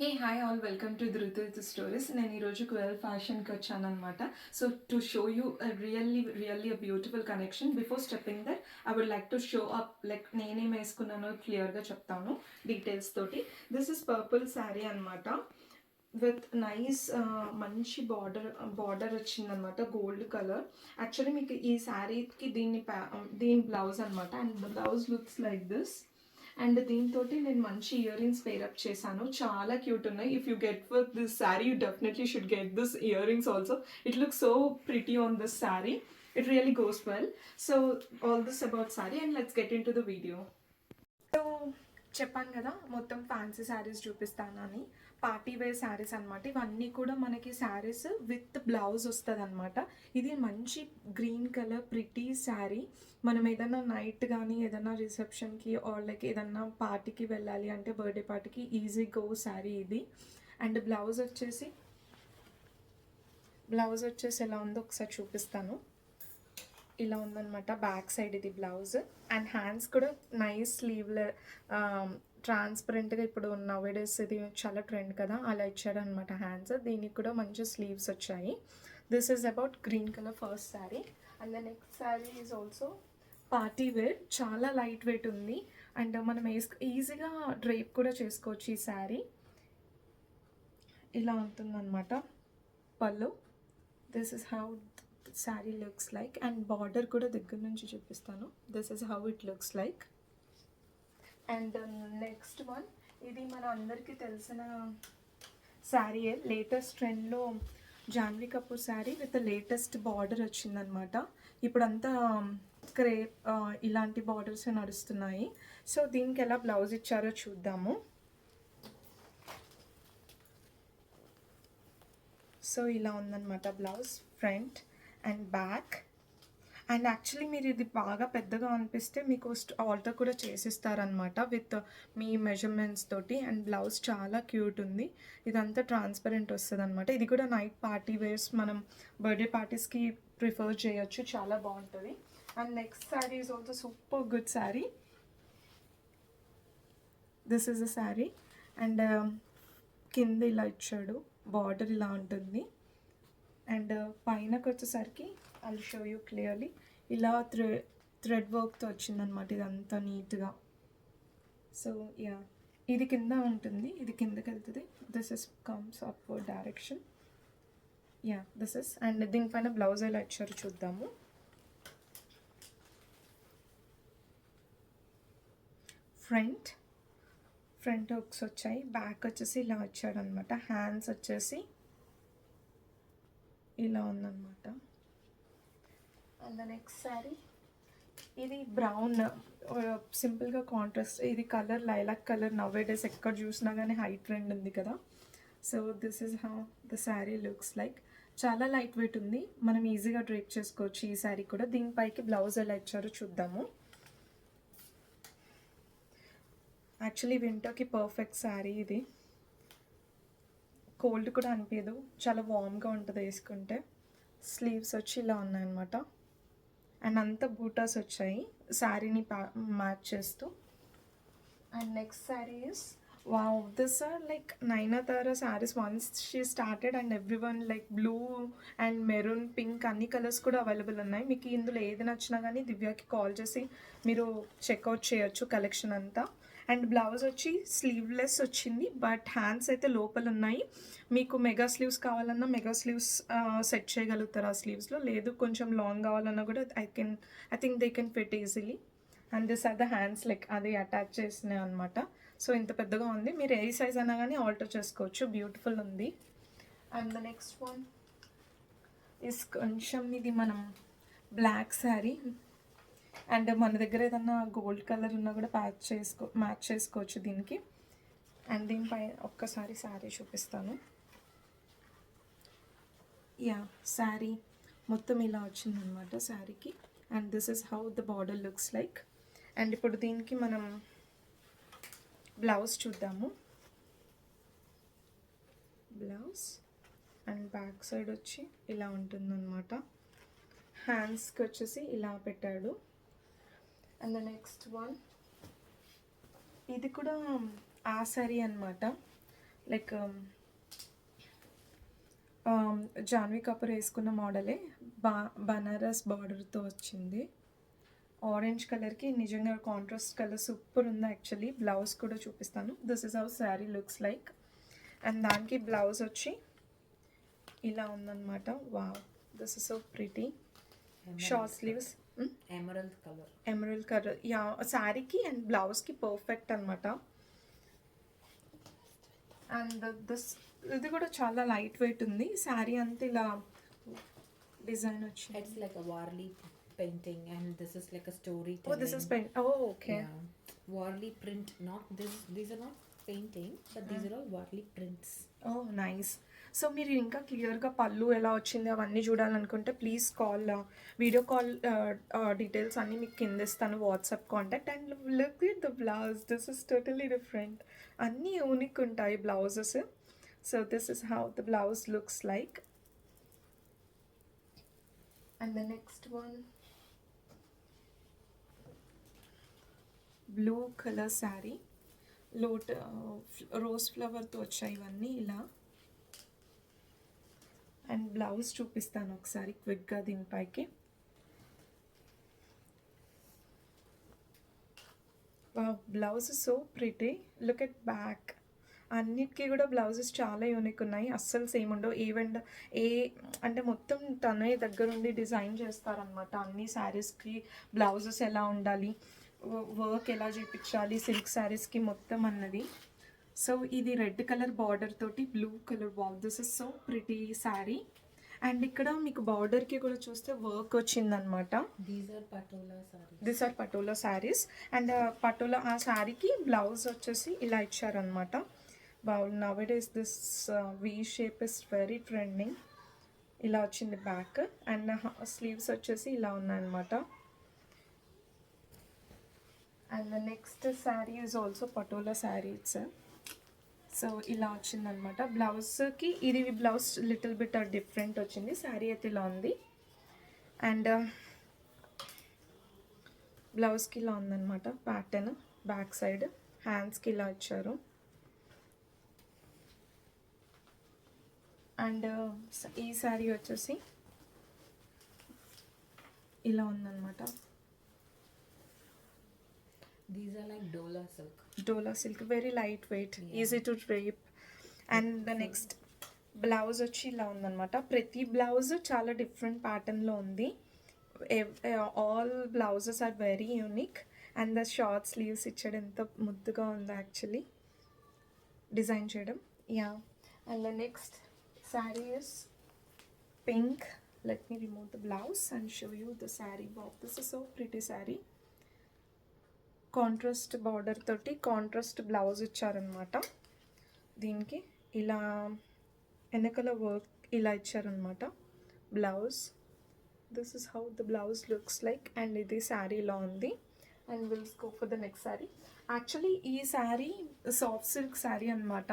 Hey, hi all, welcome to Dhruta Stories. నేను ఈరోజు క్వెల్ ఫ్యాషన్కి వచ్చాను అనమాట. So to show you really a beautiful connection. Before stepping that I would like to show up like నేనేం వేసుకున్నానో క్లియర్గా చెప్తాను డీటెయిల్స్ తోటి. దిస్ ఇస్ పర్పుల్ శారీ అనమాట విత్ నైస్ మంచి బార్డర్ వచ్చిందనమాట, గోల్డ్ కలర్. యాక్చువల్లీ మీకు ఈ శారీకి దీని బ్లౌజ్ అనమాట, and the blouse looks like this. And దీంతో నేను మంచి ఇయర్ రింగ్స్ పేరప్ చేశాను, చాలా క్యూట్ ఉన్నాయి. If you get with this sari you definitely should get this ear rings also. It look so pretty on this sari. It really goes well. So all this about saree, and let's get into the video. So చెప్పాను కదా మొత్తం fancy saris చూపిస్తానని. Party wear saris అనమాట ఇవన్నీ కూడా. మనకి saris with blouse వస్తుంది అనమాట. ఇది మంచి గ్రీన్ కలర్ ప్రిటీ శారీ. మనం ఏదైనా నైట్ కానీ ఏదైనా రిసెప్షన్కి ఆర్ లైక్ ఏదన్నా పార్టీకి వెళ్ళాలి అంటే బర్త్డే పార్టీకి ఈజీ గో శారీ ఇది. అండ్ బ్లౌజ్ వచ్చేసి ఎలా ఉందో ఒకసారి చూపిస్తాను. ఇలా ఉందన్నమాట బ్యాక్ సైడ్ ఇది బ్లౌజ్. అండ్ హ్యాండ్స్ కూడా నైస్ స్లీవ్లెస్ ట్రాన్స్పరెంట్గా. ఇప్పుడు నవేడేస్ ఇది చాలా ట్రెండ్ కదా, అలా ఇచ్చారనమాట హ్యాండ్స్. దీనికి కూడా మంచి స్లీవ్స్ వచ్చాయి. This is about green colour first sari. And the next sari is also party wear. చాలా లైట్ వెయిట్ ఉంది అండ్ మనం ఈజీగా డ్రేప్ కూడా చేసుకోవచ్చు ఈ శారీ. ఇలా ఉంటుందన్నమాట పళ్ళు. This is how sari looks like. And border కూడా దగ్గర నుంచి చూపిస్తాను. This is how it looks like. And next one, ఇది మన అందరికీ తెలిసిన శారీయే. లేటెస్ట్ ట్రెండ్లో Janhvi Kapoor sari with latest border వచ్చిందనమాట. ఇప్పుడంతా క్రేప్ ఇలాంటి బార్డర్స్ నడుస్తున్నాయి. సో దీనికి ఎలా బ్లౌజ్ ఇచ్చారో చూద్దాము. సో ఇలా ఉందన్నమాట blouse, front and back. And actually మీరు ఇది బాగా పెద్దగా అనిపిస్తే మీకు ఆల్టర్ కూడా చేసిస్తారనమాట విత్ మీ మెజర్మెంట్స్ తోటి. అండ్ బ్లౌజ్ చాలా క్యూట్ ఉంది. ఇదంతా ట్రాన్స్పరెంట్ వస్తుంది అనమాట. ఇది కూడా నైట్ పార్టీ వేర్స్, మనం బర్త్డే పార్టీస్కి ప్రిఫర్ చేయొచ్చు, చాలా బాగుంటుంది. And next sari is also super good sari. This is a sari. And కింద ఇలా ఇచ్చాడు, బార్డర్ ఇలా ఉంటుంది. అండ్ పైనకి వచ్చేసరికి ఐ షో యూ క్లియర్లీ. ఇలా థ్రెడ్ వర్క్తో వచ్చిందనమాట ఇదంతా నీట్గా. సో యా, ఇది కింద ఉంటుంది, ఇది కిందకి వెళ్తుంది. This is comes upward direction. Yeah this is. And దీనిపైన బ్లౌజ్ ఎలా ఇచ్చారు చూద్దాము. ఫ్రంట్ హుక్స్ వచ్చాయి, బ్యాక్ వచ్చేసి ఇలా వచ్చాడు అనమాట. హ్యాండ్స్ వచ్చేసి ఇలా ఉందన్నమాట. అండ్ ద నెక్స్ట్ శారీ, ఇది బ్రౌన్ సింపుల్గా కాంట్రాస్ట్. ఇది కలర్ లైలాక్ కలర్. నవేడేస్ ఎక్కడ చూసినా కానీ హై ట్రెండ్ ఉంది కదా. So this is how the sari looks like. చాలా లైట్ వెయిట్ ఉంది, మనం ఈజీగా డ్రేప్ చేసుకోవచ్చు ఈ శారీ కూడా. దీనిపైకి బ్లౌజ్ ఎలా ఇచ్చారో చూద్దాము. యాక్చువల్లీ వింటర్కి పర్ఫెక్ట్ శారీ ఇది. కోల్డ్ కూడా అనిపించదు, చాలా వామ్గా ఉంటుంది వేసుకుంటే. స్లీవ్స్ వచ్చి ఇలా ఉన్నాయన్నమాట. అండ్ అంతా బూటాస్ వచ్చాయి శారీని మ్యాచ్ చేస్తూ. And next sari is wow, this are like Nayanthara saris. Once she started and every one like blue and maroon, pink అన్ని కలర్స్ కూడా అవైలబుల్ ఉన్నాయి. మీకు ఇందులో ఏది నచ్చినా కానీ దివ్యాకి కాల్ చేసి మీరు చెక్అవుట్ చేయొచ్చు కలెక్షన్ అంతా. అండ్ బ్లౌజ్ వచ్చి స్లీవ్లెస్ వచ్చింది, బట్ హ్యాండ్స్ అయితే లోపల ఉన్నాయి. మీకు మెగా స్లీవ్స్ కావాలన్నా మెగా స్లీవ్స్ సెట్ చేయగలుగుతారు ఆ స్లీవ్స్లో. లేదు కొంచెం లాంగ్ కావాలన్నా కూడా I think they can fit easily. And this are the hands, like అది అటాచ్ చేసినాయి అనమాట. సో ఇంత పెద్దగా ఉంది, మీరు ఏ సైజ్ అయినా కానీ ఆల్టర్ చేసుకోవచ్చు. బ్యూటిఫుల్ ఉంది. And the next one is కొంచెం ఇది మనం బ్లాక్ శారీ. అండ్ మన దగ్గర ఏదన్నా గోల్డ్ కలర్ ఉన్నా కూడా మ్యాచ్ చేసుకోవచ్చు దీనికి. అండ్ దీనిపై ఒక్కసారి శారీ చూపిస్తాను. యా, శారీ మొత్తం ఇలా వచ్చిందనమాట శారీకి. And this is how the border looks like. And ఇప్పుడు దీనికి మనం బ్లౌజ్ చూద్దాము. బ్లౌజ్ అండ్ బ్యాక్ సైడ్ వచ్చి ఇలా ఉంటుందన్నమాట. హ్యాండ్స్కి వచ్చేసి ఇలా పెట్టాడు. అండ్ ద నెక్స్ట్ వన్, ఇది కూడా ఆ శారీ అనమాట. లైక్ జాన్వీ కపూర్ వేసుకున్న మోడలే బనారస్ బార్డర్తో వచ్చింది. ఆరెంజ్ కలర్కి నిజంగా కాంట్రాస్ట్ కలర్ సూపర్ ఉంది యాక్చువల్లీ. బ్లౌజ్ కూడా చూపిస్తాను. This is how sari looks like. And దానికి బ్లౌజ్ వచ్చి ఇలా ఉందన్నమాట. Wow, this is so pretty. Short sleeves, emerald colour yeah శారీకి అండ్ బ్లౌజ్కి పర్ఫెక్ట్ అనమాట. అండ్ దిస్ ఇది కూడా చాలా లైట్ వెయిట్ ఉంది. శారీ అంతా ఇలా డిజైన్ వచ్చింది. It's like a Warli painting, and this is like a story. Oh, this is paint. Oh, okay. Yeah. Warli print, not this. These are not painting, but these are all Warli prints. Oh, nice. So మీరు ఇంకా క్లియర్గా పళ్ళు ఎలా వచ్చింది అవన్నీ చూడాలనుకుంటే please call, video call details అన్నీ మీకు కింద ఇస్తాను, WhatsApp contact. And look at the blouse, this is totally different. అన్నీ యూనిక్ ఉంటాయి blouses. So this is how the blouse looks like. And the next one blue colour sari, rose ఫ్లవర్తో వచ్చాయి ఇవన్నీ ఇలా. అండ్ బ్లౌజ్ చూపిస్తాను ఒకసారి క్విక్గా దీనిపైకి. Blouse so pretty. Look at back. అన్నిటికీ కూడా బ్లౌజెస్ చాలా యూనిక్ ఉన్నాయి, అస్సలు సేమ్ ఉండవు. ఈవెంట్ అంటే మొత్తం తనే దగ్గరుండి డిజైన్ చేస్తారనమాట. అన్ని శారీస్కి బ్లౌజెస్ ఎలా ఉండాలి, వర్క్ ఎలా చేయించాలి, సిల్క్ శారీస్కి మొత్తం అన్నది. సో ఇది రెడ్ కలర్ బార్డర్ తోటి blue colour ball. This is so pretty sari. And ఇక్కడ మీకు బార్డర్కి కూడా చూస్తే వర్క్ వచ్చిందనమాట. These are patola sarees. This are patola saris. And patola ఆ శారీకి బ్లౌజ్ వచ్చేసి ఇలా ఇచ్చారనమాట. Now days this V shape is very trending. ఇలా వచ్చింది బ్యాక్. అండ్ స్లీవ్స్ వచ్చేసి ఇలా ఉన్నాయన్నమాట. And the next sari is also patola sari it's. So ఇలా వచ్చిందనమాట. బ్లౌజ్కి ఇది బ్లౌజ్ లిటిల్ బిట్ డిఫరెంట్ వచ్చింది. శారీ అయితే ఇలా ఉంది. అండ్ బ్లౌజ్కి ఇలా ఉందన్నమాట ప్యాటర్న్. బ్యాక్ సైడ్ హ్యాండ్స్కి ఇలా ఇచ్చారు. అండ్ ఈ శారీ వచ్చేసి ఇలా ఉందన్నమాట. These are like Dola silk. Dola silk, very light weight, easy to drape. And the next blouse వచ్చి ఇలా ఉందన్నమాట. ప్రతి బ్లౌజ్ చాలా డిఫరెంట్ ప్యాటర్న్లో ఉంది. All blouses are very unique. And the short sleeves ఇచ్చాడు, ఎంత ముద్దుగా ఉందో యాక్చువల్లీ డిజైన్ చేయడం. Yeah. And the next sari is pink. Let me remove the blouse and show you the sari. బాబ్, this is so pretty sari. Contrast border తోటి contrast blouse ఇచ్చారనమాట. దీనికి ఇలా వెనకల వర్క్ ఇలా ఇచ్చారనమాట blouse. This is how the blouse looks like. And ఇది శారీ ఇలా ఉంది. And will go for the next sari. Actually ఈ శారీ సాఫ్ట్ సిల్క్ శారీ అనమాట.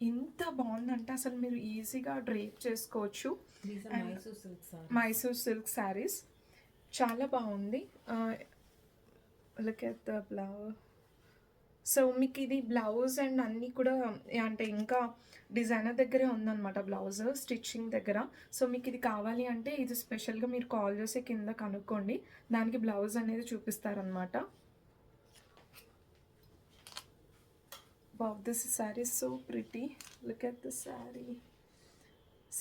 ఇంత బాగుందంటే అసలు మీరు ఈజీగా డ్రేప్ చేసుకోవచ్చు. These are Mysore silk sarees. Mysore silk saris చాలా బాగుంది. Look at the blouse. So మీకు ఇది బ్లౌజ్ అండ్ అన్నీ కూడా అంటే ఇంకా డిజైనర్ దగ్గరే ఉందన్నమాట బ్లౌజ్ స్టిచ్చింగ్ దగ్గర. సో మీకు ఇది కావాలి అంటే ఇది స్పెషల్గా మీరు కాల్ చేసి కింద కనుక్కోండి, దానికి బ్లౌజ్ అనేది చూపిస్తారనమాట. Wow, this sari so pretty. Look at this sari.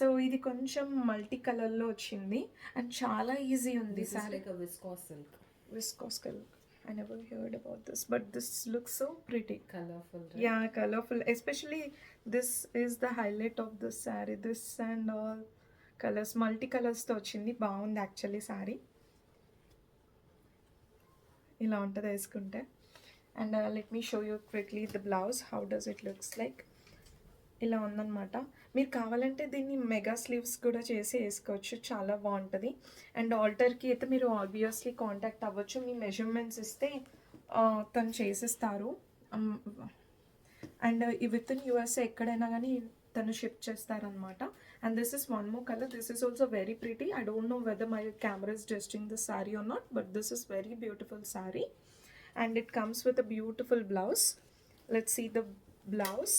So ఇది కొంచెం మల్టీ కలర్లో వచ్చింది అండ్ చాలా ఈజీ ఉంది This is sari. like a viscose silk. Viscose silk. I never heard about this, but this looks so pretty. Colorful, right? Yeah, colorful. Especially this is the highlight of the saree. This and all colors, multi colors తో వచ్చింది. బాగుంది actually sari. ఇలా ఉంటుంది వేసుకుంటే. And let me show you quickly the blouse. How does it looks like. ఇలా ఉందన్నమాట. మీరు కావాలంటే దీన్ని మెగా స్లీవ్స్ కూడా చేసి వేసుకోవచ్చు, చాలా బాగుంటుంది. అండ్ ఆల్టర్కి అయితే మీరు ఆబ్వియస్లీ కాంటాక్ట్ అవ్వచ్చు. మీ మెజర్మెంట్స్ ఇస్తే తను చేసిస్తారు. అండ్ విత్ ఇన్ యూఎస్ఏ ఎక్కడైనా కానీ తను షిప్ చేస్తారనమాట. And this is one more colour. This is also very pretty. I don't know whether my camera is adjusting this sari or not, but this is very beautiful sari. And it comes with a beautiful blouse. Let's see the blouse.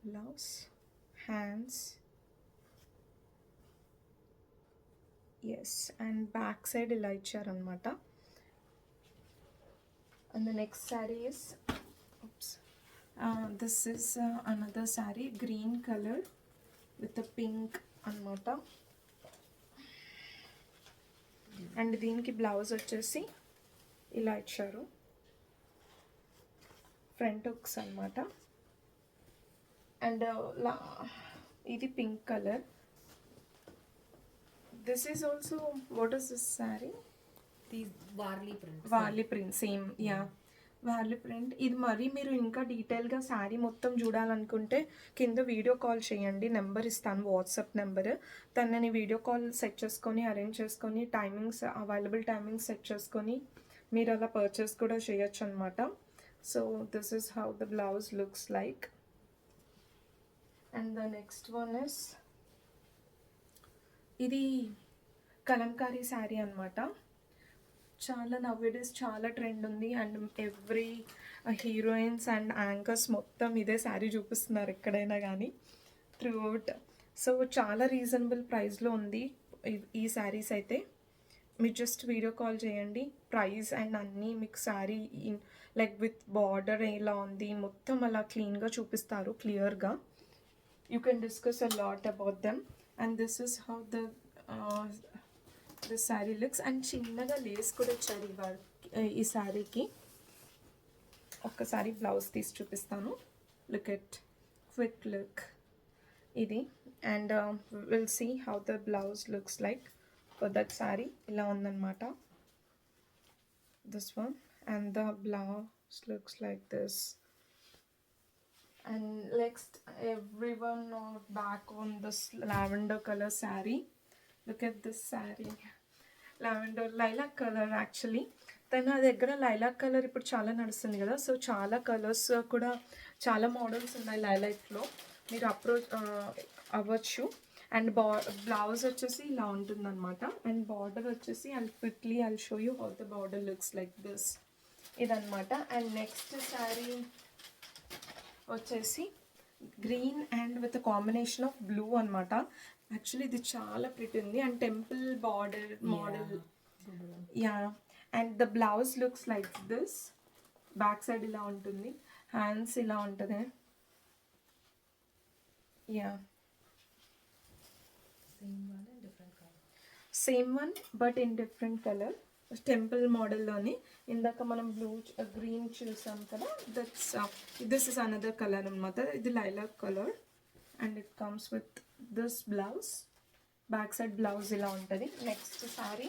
Blouse, hands, yes, and back side ఇలా ఇచ్చారనమాట. And the next sari is, this is another sari, green colour with pink అనమాట. అండ్ దీనికి blouse వచ్చేసి ఇలా ఇచ్చారు, front hooks అనమాట. And ఇది pink colour. This is also, what is this sari? These Varli print. Warli print, same, yeah, Warli print. ఇది మరి మీరు ఇంకా డీటెయిల్గా శారీ మొత్తం చూడాలనుకుంటే కింద వీడియో కాల్ చేయండి, నెంబర్ ఇస్తాను, వాట్సాప్ నెంబర్. తనని వీడియో కాల్ సెట్ చేసుకొని అరేంజ్ చేసుకొని టైమింగ్స్, అవైలబుల్ టైమింగ్స్ సెట్ చేసుకొని మీరు అలా పర్చేస్ కూడా చేయొచ్చు అనమాట. So this is how the blouse looks like. And the next one is, ఇది కలంకారీ శారీ అనమాట. చాలా నవ్వేడేస్ చాలా ట్రెండ్ ఉంది. And every heroines and anchors మొత్తం ఇదే శారీ చూపిస్తున్నారు ఎక్కడైనా కానీ, త్రూ అవుట్. సో చాలా రీజనబుల్ ప్రైస్లో ఉంది ఈ శారీస్ అయితే. మీరు జస్ట్ వీడియో కాల్ చేయండి, ప్రైస్ అండ్ అన్నీ మీకు శారీ లైక్ విత్ బార్డర్ ఎలా ఉంది మొత్తం అలా క్లీన్గా చూపిస్తారు, క్లియర్గా. You can discuss a lot about them. And this is how the sari looks. And చిన్నగా లేస్ కూడా ఇచ్చారు ఈ శారీకి. ఒక్కసారి బ్లౌజ్ తీసి చూపిస్తాను. లుక్ ఎట్, క్విక్ లుక్ ఇది. And will see how the blouse looks like for that sari. ఇలా ఉందన్నమాట this one. And the blouse looks like this. And next, everyone back on this lavender color saree. Look at this saree, lavender lilac color actually. తన దగ్గర lilac colour ఇప్పుడు చాలా నడుస్తుంది కదా, so చాలా colours కూడా చాలా మోడల్స్ ఉన్నాయి లైలాక్లో, మీరు అప్రోచ్ అవ్వచ్చు. అండ్ బ్లౌజ్ వచ్చేసి ఇలా ఉంటుందన్నమాట. అండ్ బార్డర్ వచ్చేసి I'll show you how the border looks like this. ఇదన్నమాట. అండ్ నెక్స్ట్ శారీ వచ్చేసి green and with combination of blue అనమాట. యాక్చువల్లీ ఇది చాలా ప్రిటీ ఉంది. And temple border model, ya. And the blouse looks like this. Back side ఇలా ఉంటుంది, hands ఇలా ఉంటుంది, ya. Same one but in different colour, temple మోడల్లోని. ఇందాక మనం గ్రీన్ చూసాం కదా, దిస్ ఇస్ అనదర్ కలర్ అనమాట. ఇది lilac colour. And it comes with this blouse. Back side blouse ఇలా ఉంటుంది. Next sari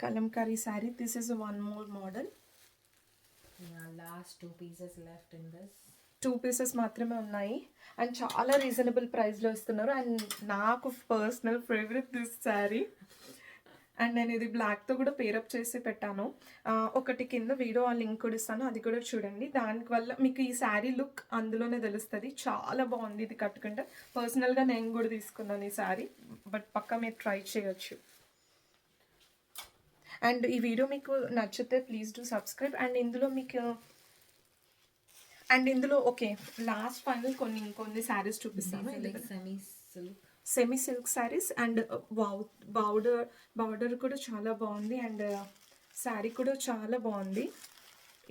Kalamkari sari. This is one more model. Last 2 pieces left in this. 2 pieces మాత్రమే ఉన్నాయి. అండ్ చాలా రీజనబుల్ ప్రైస్లో ఇస్తున్నారు. అండ్ నాకు personal favourite this sari. And నేను ఇది బ్లాక్తో కూడా పేరప్ చేసి పెట్టాను. ఒకటి కింద వీడియో ఆ లింక్ కూడా ఇస్తాను, అది కూడా చూడండి. దానివల్ల మీకు ఈ శారీ లుక్ అందులోనే తెలుస్తుంది. చాలా బాగుంది ఇది కట్టుకుంటే. పర్సనల్గా నేను కూడా తీసుకున్నాను ఈ శారీ, బట్ పక్కా మీరు ట్రై చేయొచ్చు. అండ్ ఈ వీడియో మీకు నచ్చితే ప్లీజ్ డూ సబ్స్క్రైబ్. అండ్ ఇందులో ఓకే, లాస్ట్ ఫైనల్ కొన్ని శారీస్ చూపిస్తాను. Semi silk saris. And border కూడా చాలా బాగుంది. అండ్ శారీ కూడా చాలా బాగుంది.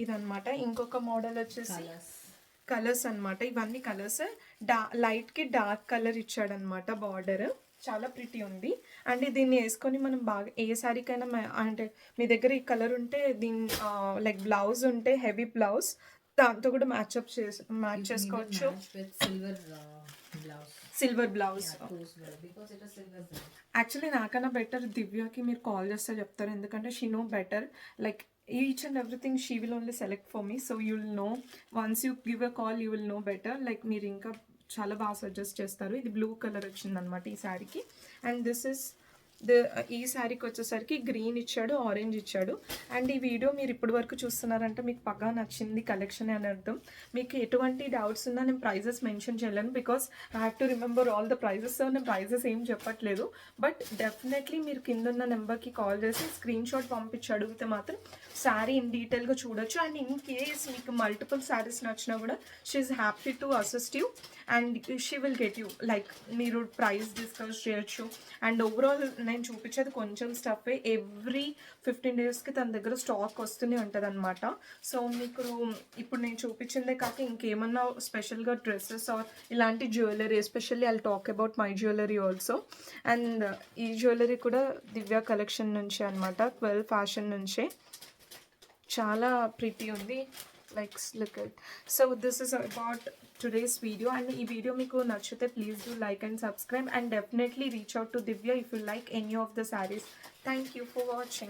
ఇదన్నమాట. ఇంకొక మోడల్ వచ్చేసి కలర్స్ అనమాట. ఇవన్నీ కలర్స్. లైట్కి డార్క్ కలర్ ఇచ్చాడనమాట బార్డర్. చాలా ప్రిటీ ఉంది. అండ్ దీన్ని వేసుకొని మనం బాగా ఏ శారీకైనా, అంటే మీ దగ్గర ఈ కలర్ ఉంటే దీని లైక్ బ్లౌజ్ ఉంటే హెవీ బ్లౌజ్, దాంతో కూడా మ్యాచ్ చేసుకోవచ్చు. Silver blouse. యాక్చువల్లీ నాకన్నా బెటర్ దివ్యకి మీరు కాల్ చేస్తే చెప్తారు, ఎందుకంటే she know better. Like each and everything she will only select for me. So you will know, once you give a call you will know better. Like మీరు ఇంకా చాలా బాగా సజెస్ట్ చేస్తారు. ఇది బ్లూ కలర్ వచ్చిందనమాట ఈ శారీకి. అండ్ దిస్ ఇస్ ఈ శారీకి వచ్చేసరికి గ్రీన్ ఇచ్చాడు, ఆరెంజ్ ఇచ్చాడు. అండ్ ఈ వీడియో మీరు ఇప్పటి వరకు చూస్తున్నారంటే మీకు పక్కా నచ్చింది కలెక్షన్ అని అర్థం. మీకు ఎటువంటి డౌట్స్ ఉన్నా నేను ప్రైజెస్ మెన్షన్ చేయలేను, because I have to remember all the prices. So నేను ప్రైజెస్ ఏం చెప్పట్లేదు, బట్ డెఫినెట్లీ మీరు కింద ఉన్న నెంబర్కి కాల్ చేసి స్క్రీన్ షాట్ పంపించి అడిగితే మాత్రం శారీ ఇన్ డీటెయిల్గా చూడొచ్చు. అండ్ ఇన్ కేస్ మీకు మల్టిపుల్ శారీస్ నచ్చినా కూడా she is happy to assist you and she will get you, like మీరు ప్రైస్ డిస్కస్ చేయొచ్చు. అండ్ ఓవరాల్ నేను చూపించేది కొంచెం స్టఫే, ఎవ్రీ 15 డేస్కి తన దగ్గర స్టాక్ వస్తూనే ఉంటుంది అనమాట. సో మీకు ఇప్పుడు నేను చూపించిందే కాక ఇంకేమన్నా స్పెషల్గా డ్రెస్సెస్ ఆర్ ఇలాంటి jewellery, especially I talk about my jewellery also. And ఈ జ్యువెలరీ కూడా దివ్య కలెక్షన్ నుంచే అనమాట, 12 ఫ్యాషన్ నుంచే. చాలా ప్రిటీ ఉంది, like look it. So this is about today's video, and ఈ వీడియో మీకు నచ్చితే please do like and subscribe, and definitely reach out to Divya if you like any of the sarees. Thank you for watching.